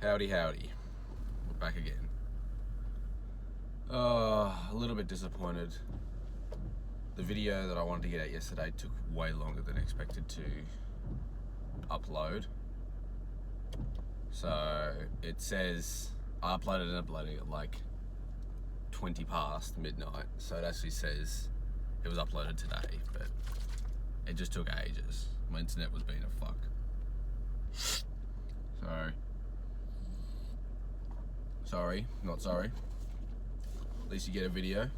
Howdy. We're back again. A little bit disappointed. The video that I wanted to get out yesterday took way longer than expected to upload. So it says I uploaded it at like 20 past midnight. So it actually says it was uploaded today, but it just took ages. My internet was being a fuck. So, not sorry. At least you get a video.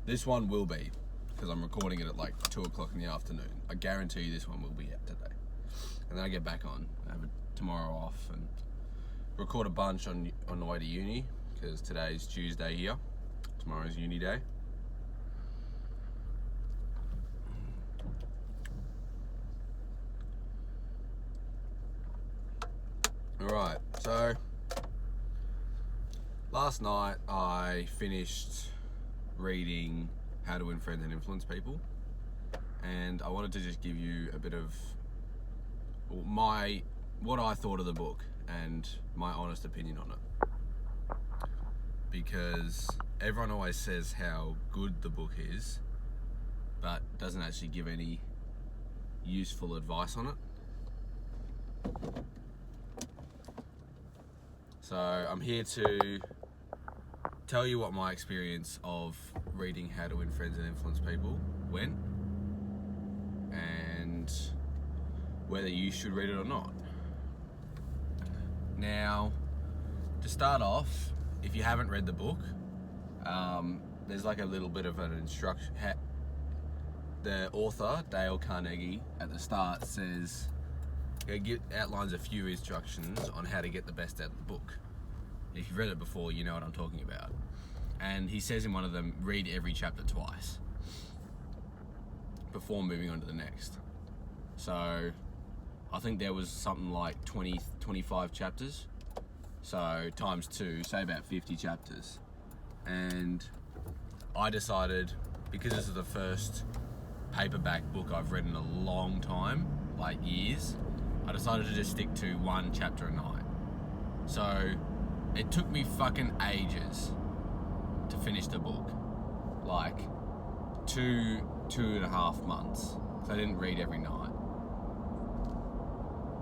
This one will be, because I'm recording it at like 2 o'clock in the afternoon. I guarantee you this one will be out today. And then I get back on. I have tomorrow off and record a bunch on the way to uni, because today's Tuesday here. Tomorrow's uni day. Alright, so last night I finished reading How to Win Friends and Influence People, and I wanted to just give you a bit of what I thought of the book and my honest opinion on it, because everyone always says how good the book is but doesn't actually give any useful advice on it. So I'm here to tell you what my experience of reading How to Win Friends and Influence People went, and whether you should read it or not. Now, to start off, if you haven't read the book, there's like a little bit of an instruction. The author, Dale Carnegie, at the start says, it outlines a few instructions on how to get the best out of the book. If you've read it before, you know what I'm talking about. And he says in one of them, read every chapter twice before moving on to the next. So I think there was something like 25 chapters. So times 2, say about 50 chapters. And I decided, because this is the first paperback book I've read in a long time, like years, I decided to just stick to one chapter a night. So it took me fucking ages to finish the book. Like 2.5 months. So I didn't read every night.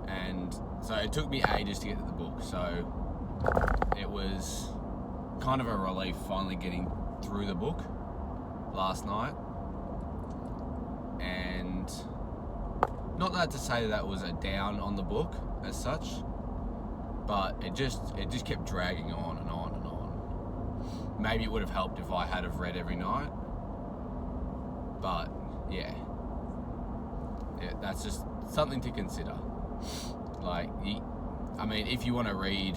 And so it took me ages to get to the book. So it was kind of a relief finally getting through the book last night. And not that to say that was a down on the book as such, but it just kept dragging on and on and on. Maybe it would have helped if I had have read every night, but yeah, that's just something to consider. Like, if you want to read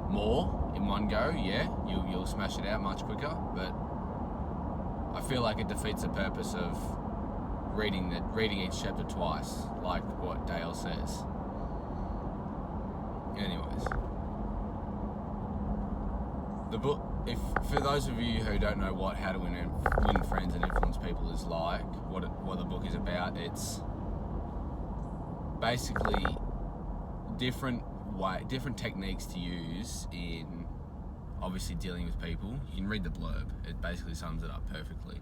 more in one go, yeah, you'll smash it out much quicker, but I feel like it defeats the purpose of reading each chapter twice, like what Dale says. Anyways, the book, for those of you who don't know what How to Win Friends and Influence People is like, what the book is about, it's basically different techniques to use in obviously dealing with people. You can read the blurb, it basically sums it up perfectly.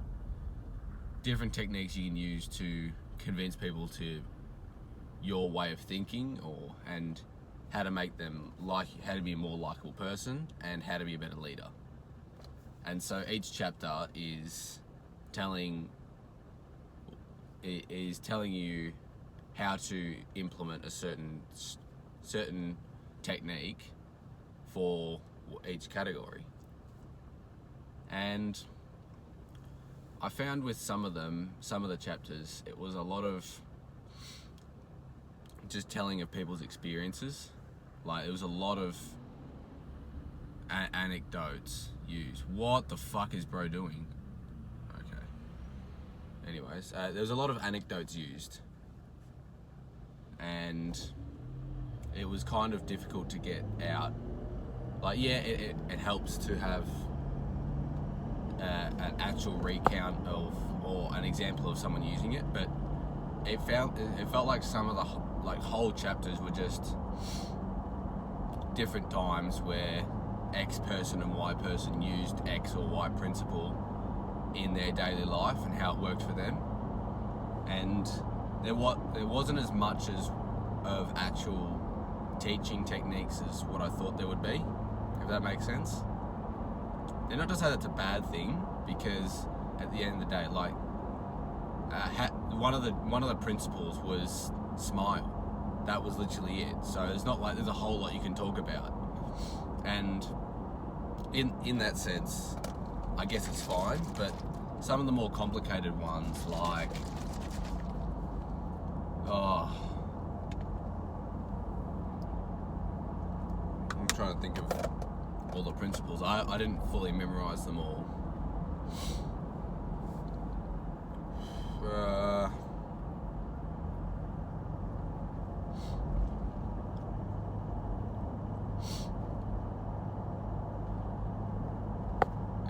Different techniques you can use to convince people to your way of thinking, and how to make them how to be a more likable person, and how to be a better leader. And so each chapter is telling you how to implement a certain technique for each category. And I found with some of the chapters, it was a lot of just telling of people's experiences. Like, it was a lot of anecdotes used. What the fuck is bro doing? Okay. Anyways, there was a lot of anecdotes used, and it was kind of difficult to get out. Like, yeah, it helps to have an actual recount of, or an example of someone using it, but it felt like some of the whole chapters were just different times where X person and Y person used X or Y principle in their daily life and how it worked for them. And there wasn't as much of actual teaching techniques as what I thought there would be, if that makes sense. And not to say that's a bad thing, because at the end of the day, like one of the principles was smile. That was literally it. So it's not like there's a whole lot you can talk about. And in that sense, I guess it's fine. But some of the more complicated ones, like I'm trying to think of all the principles. I didn't fully memorize them all.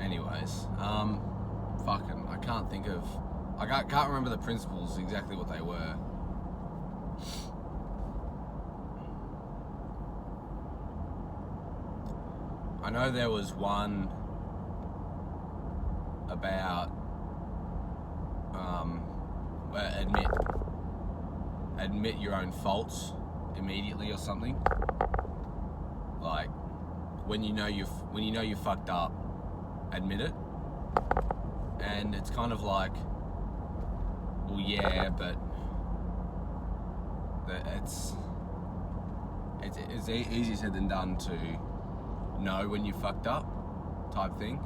Anyways, I can't remember the principles exactly what they were. I know there was one about admit your own faults immediately or something. Like when you know you fucked up, admit it. And it's kind of like, well, yeah, but it's easier said than done to know when you fucked up, type thing.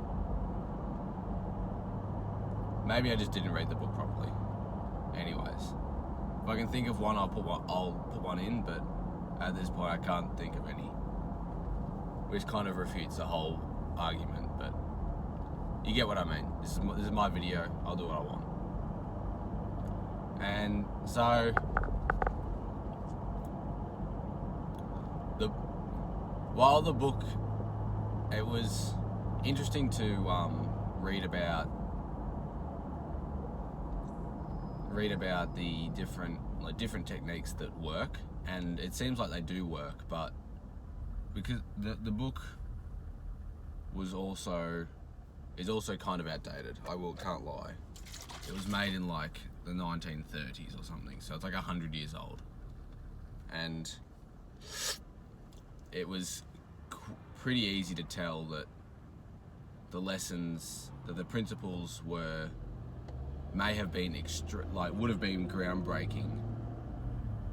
Maybe I just didn't read the book properly. Anyways, if I can think of one, I'll put one in. But at this point, I can't think of any, which kind of refutes the whole argument. But you get what I mean. This is my video. I'll do what I want. And so while the book, it was interesting to read about the different techniques that work, and it seems like they do work, but because the book is also kind of outdated. Can't lie. It was made in like the 1930s or something, so it's like 100 years old, and it was pretty easy to tell that the lessons, that the principles may have been would have been groundbreaking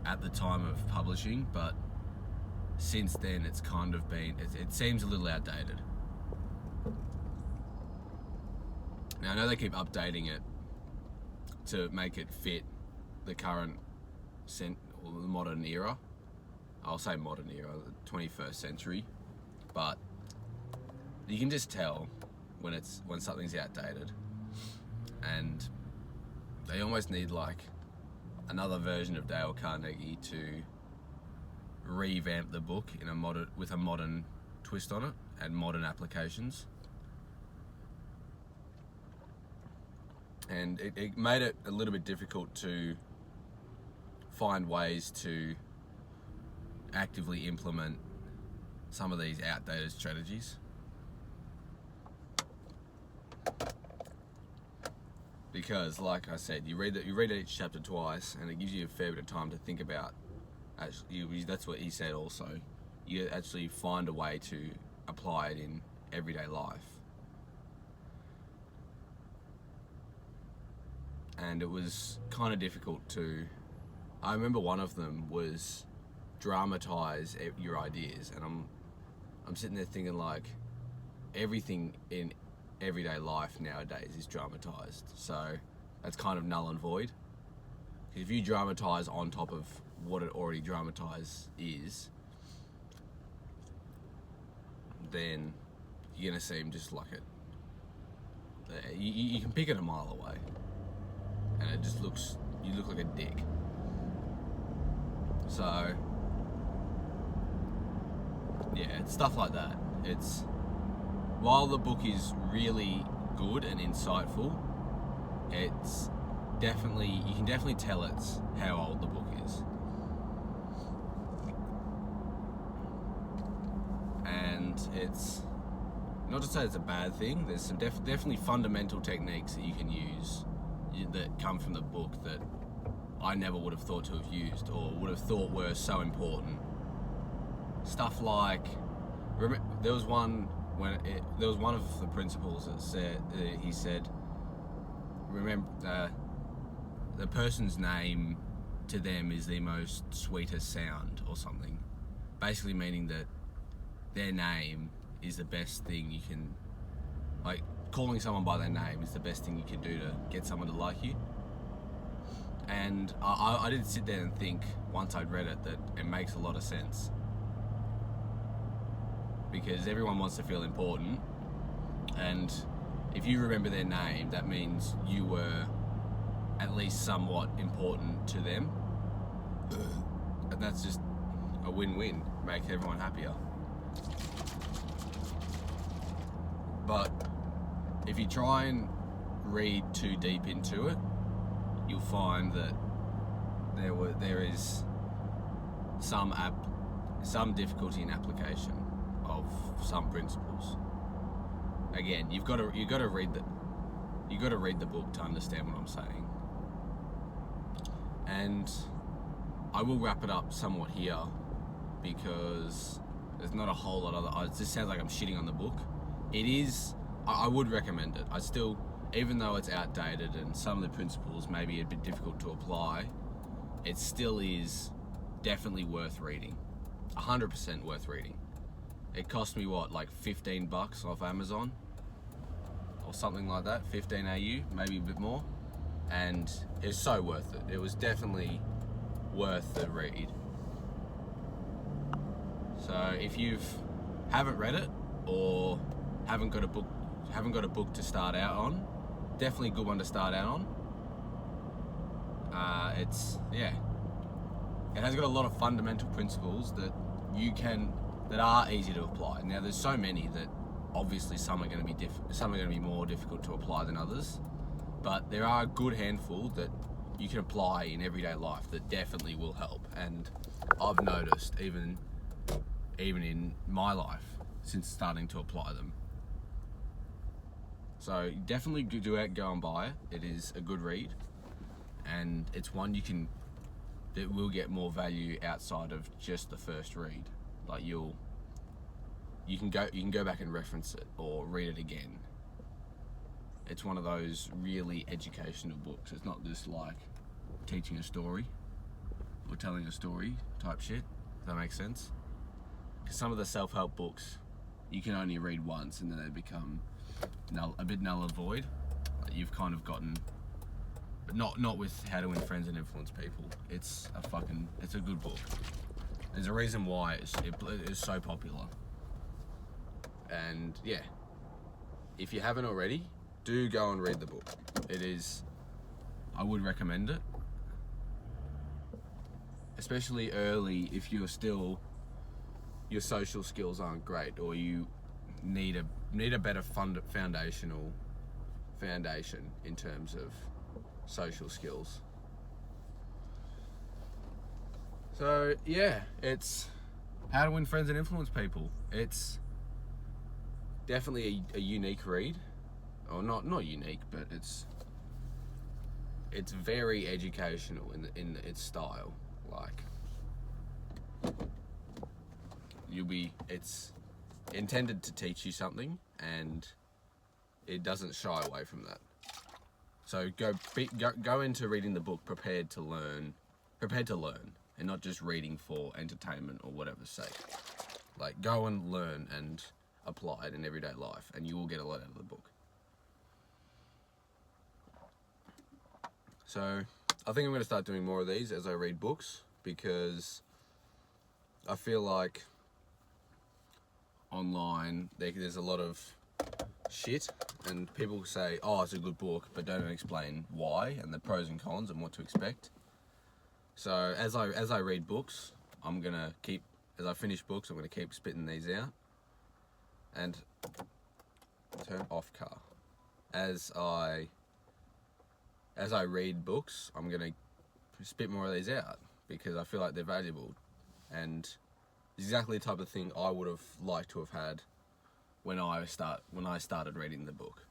at the time of publishing, but since then it's kind of been, it seems a little outdated. Now I know they keep updating it to make it fit the current or the modern era. I'll say modern era, the 21st century, but you can just tell when something's outdated, and they almost need like another version of Dale Carnegie to revamp the book with a modern twist on it and modern applications. And it made it a little bit difficult to find ways to actively implement some of these outdated strategies. Because, like I said, you read each chapter twice, and it gives you a fair bit of time to think about. Actually, that's what he said also. You actually find a way to apply it in everyday life. And it was kind of difficult to... I remember one of them was dramatize your ideas, and I'm sitting there thinking, like, everything in everyday life nowadays is dramatized, so that's kind of null and void. If you dramatize on top of what it already dramatized is, then you're gonna seem just like it. You can pick it a mile away, and it just you look like a dick. So yeah, it's stuff like that. While the book is really good and insightful, you can definitely tell it's how old the book is. it's not to say it's a bad thing. There's some definitely fundamental techniques that you can use that come from the book that I never would have thought to have used or would have thought were so important. Stuff like, there was one of the principles that said, he said, remember, the person's name to them is the most sweetest sound or something. Basically meaning that their name is the best thing you can, like, calling someone by their name is the best thing you can do to get someone to like you. And I did sit there and think, once I'd read it, that it makes a lot of sense. Because everyone wants to feel important, and if you remember their name, that means you were at least somewhat important to them. And that's just a win-win, make everyone happier. But if you try and read too deep into it, you'll find that there is some difficulty in application of some principles. Again, you've got to read the book to understand what I'm saying. And I will wrap it up somewhat here because there's not a whole lot of it just sounds like I'm shitting on the book. It is, I would recommend it. I still, even though it's outdated and some of the principles may be a bit difficult to apply, it still is definitely worth reading. 100% worth reading. It cost me like $15 off Amazon or something like that, 15 AU, maybe a bit more, and it's so worth it. It was definitely worth the read. So if you haven't read it or haven't got a book to start out on, definitely a good one to start out on. It has got a lot of fundamental principles that are easy to apply. Now there's so many that obviously some are going to be more difficult to apply than others, but there are a good handful that you can apply in everyday life that definitely will help. And I've noticed even in my life since starting to apply them. So definitely go and buy it. It is a good read, and it's one that will get more value outside of just the first read. Like you can go back and reference it or read it again. It's one of those really educational books. It's not just like teaching a story or telling a story type shit. Does that make sense? Because some of the self-help books you can only read once and then they become a bit null and void. Like you've kind of gotten, but not with How to Win Friends and Influence People. It's a good book. There's a reason why it is so popular. And yeah, if you haven't already, do go and read the book. I would recommend it, especially early if your social skills aren't great or you need a better foundation in terms of social skills. So yeah, it's How to Win Friends and Influence People. It's definitely a unique read, or not unique, but it's very educational in its style. Like it's intended to teach you something, and it doesn't shy away from that. So go into reading the book prepared to learn, and not just reading for entertainment or whatever's sake. Like go and learn and apply it in everyday life, and you will get a lot out of the book. So I think I'm going to start doing more of these as I read books, because I feel like online there's a lot of shit, and people say, oh, it's a good book, but don't explain why and the pros and cons and what to expect. So as I read books, as I finish books, I'm going to keep spitting these out. And turn off car. As I read books, I'm going to spit more of these out because I feel like they're valuable. And exactly the type of thing I would have liked to have had when I started reading the book.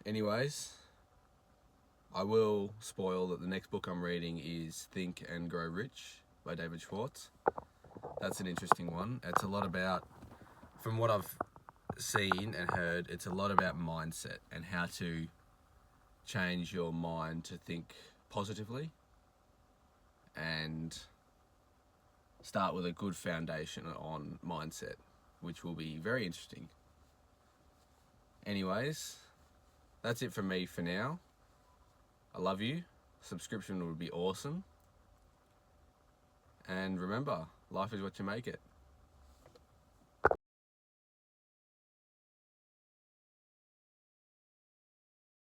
Anyways, I will spoil that the next book I'm reading is Think and Grow Rich by David Schwartz. That's an interesting one. It's a lot about, from what I've seen and heard, it's a lot about mindset and how to change your mind to think positively and start with a good foundation on mindset, which will be very interesting. Anyways, that's it from me for now. I love you. Subscription would be awesome. And remember, life is what you make it.